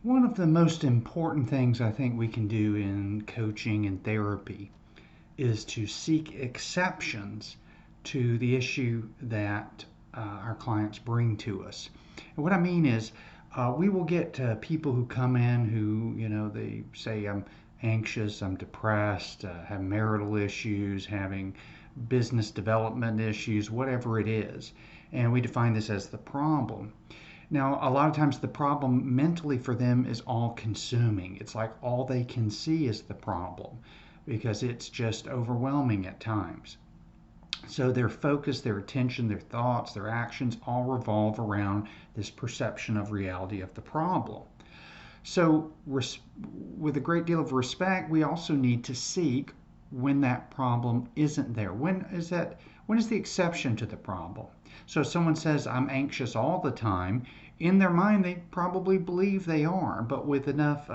One of the most important things I think we can do in coaching and therapy is to seek exceptions to the issue that our clients bring to us. And what I mean is, we will get people who come in who, they say, I'm anxious, I'm depressed, have marital issues, having business development issues, whatever it is. And we define this as the problem. Now, a lot of times the problem mentally for them is all consuming. It's like all they can see is the problem because it's just overwhelming at times. So their focus, their attention, their thoughts, their actions all revolve around this perception of reality of the problem. So, with a great deal of respect, we also need to seek when that problem isn't there. When is that? When is the exception to the problem? So, if someone says, I'm anxious all the time, in their mind, they probably believe they are, but with enough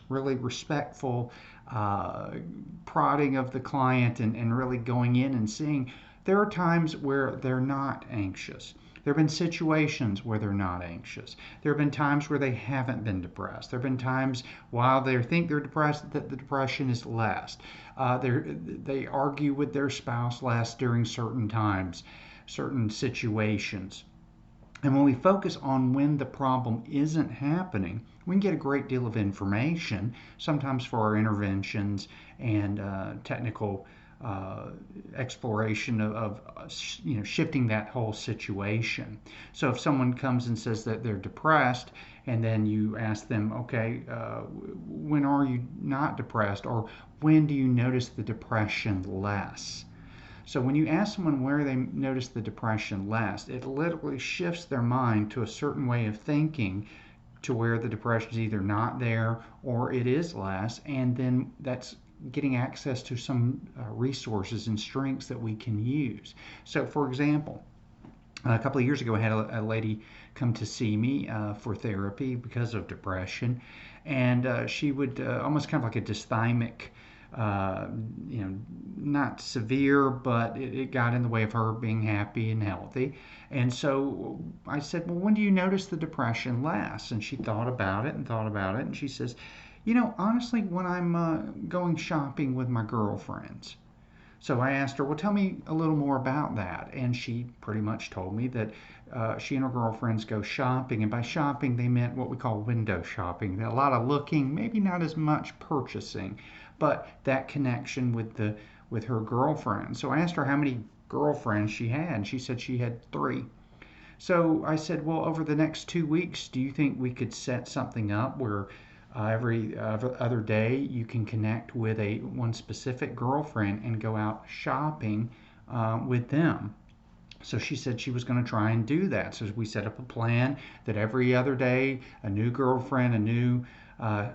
really respectful prodding of the client and really going in and seeing, there are times where they're not anxious. There have been situations where they're not anxious. There have been times where they haven't been depressed. There have been times while they think they're depressed that the depression is less. They argue with their spouse less during certain times, certain situations. And when we focus on when the problem isn't happening, we can get a great deal of information, sometimes for our interventions and technical uh, exploration of shifting that whole situation. So if someone comes and says that they're depressed, and then you ask them, okay, when are you not depressed, or when do you notice the depression less? So when you ask someone where they notice the depression last, it literally shifts their mind to a certain way of thinking to where the depression is either not there or it is less, and then that's getting access to some resources and strengths that we can use. So, for example, a couple of years ago, I had a lady come to see me for therapy because of depression, and she would almost kind of like a dysthymic, uh, not severe, but it got in the way of her being happy and healthy. And so I said, well, when do you notice the depression last? And she thought about it and thought about it, and she says, honestly, when I'm going shopping with my girlfriends. So I asked her, well, tell me a little more about that. And she pretty much told me that she and her girlfriends go shopping. And by shopping, they meant what we call window shopping. A lot of looking, maybe not as much purchasing, but that connection with her girlfriend. So I asked her how many girlfriends she had. And she said she had three. So I said, well, over the next 2 weeks, do you think we could set something up where every other day you can connect with a one specific girlfriend and go out shopping with them? So she said she was going to try and do that. So we set up a plan that every other day, a new girlfriend, a new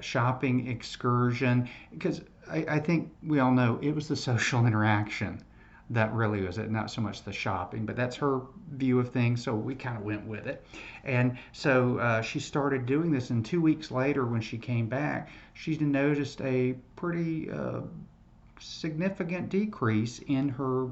shopping excursion. Because I think we all know it was the social interaction that really was it, not so much the shopping, but that's her view of things. So we kind of went with it. And so she started doing this. And 2 weeks later, when she came back, she noticed a pretty significant decrease in her,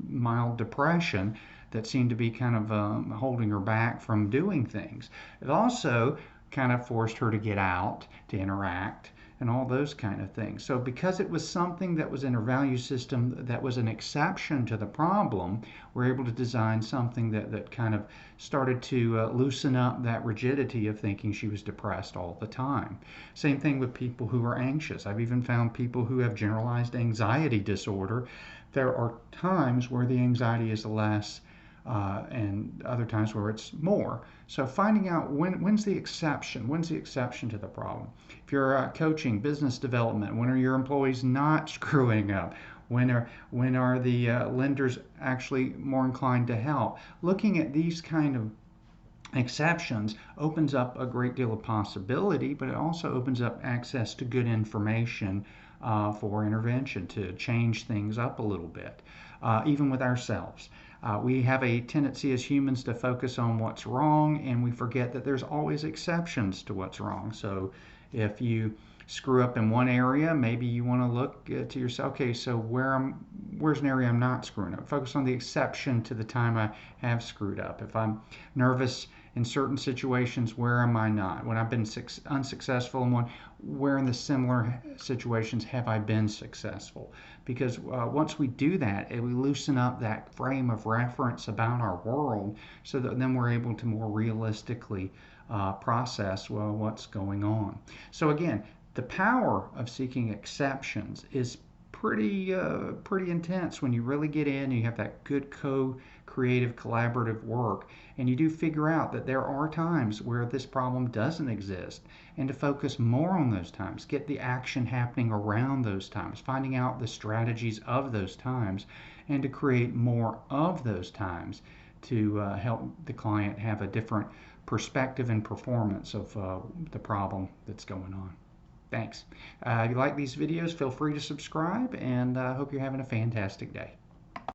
mild depression that seemed to be kind of holding her back from doing things. It also kind of forced her to get out, to interact, and all those kind of things. So because it was something that was in her value system that was an exception to the problem, we're able to design something that kind of started to loosen up that rigidity of thinking she was depressed all the time. Same thing with people who are anxious. I've even found people who have generalized anxiety disorder. There are times where the anxiety is less and other times where it's more. So finding out when's the exception, when's the exception to the problem. If you're coaching business development, when are your employees not screwing up? When are the lenders actually more inclined to help? Looking at these kind of exceptions opens up a great deal of possibility, but it also opens up access to good information for intervention to change things up a little bit, even with ourselves. We have a tendency as humans to focus on what's wrong, and we forget that there's always exceptions to what's wrong. So if you screw up in one area, maybe you want to look to yourself, okay, so where's an area I'm not screwing up? Focus on the exception to the time I have screwed up. If I'm nervous In certain situations, where am I not? When I've been unsuccessful in one, where in the similar situations have I been successful? Because once we do that, we loosen up that frame of reference about our world, so that then we're able to more realistically process, well, what's going on. So again, the power of seeking exceptions is pretty intense when you really get in and you have that good co-creative collaborative work, and you do figure out that there are times where this problem doesn't exist, and to focus more on those times, get the action happening around those times, finding out the strategies of those times, and to create more of those times to help the client have a different perspective and performance of the problem that's going on. Thanks. If you like these videos, feel free to subscribe, and I hope you're having a fantastic day.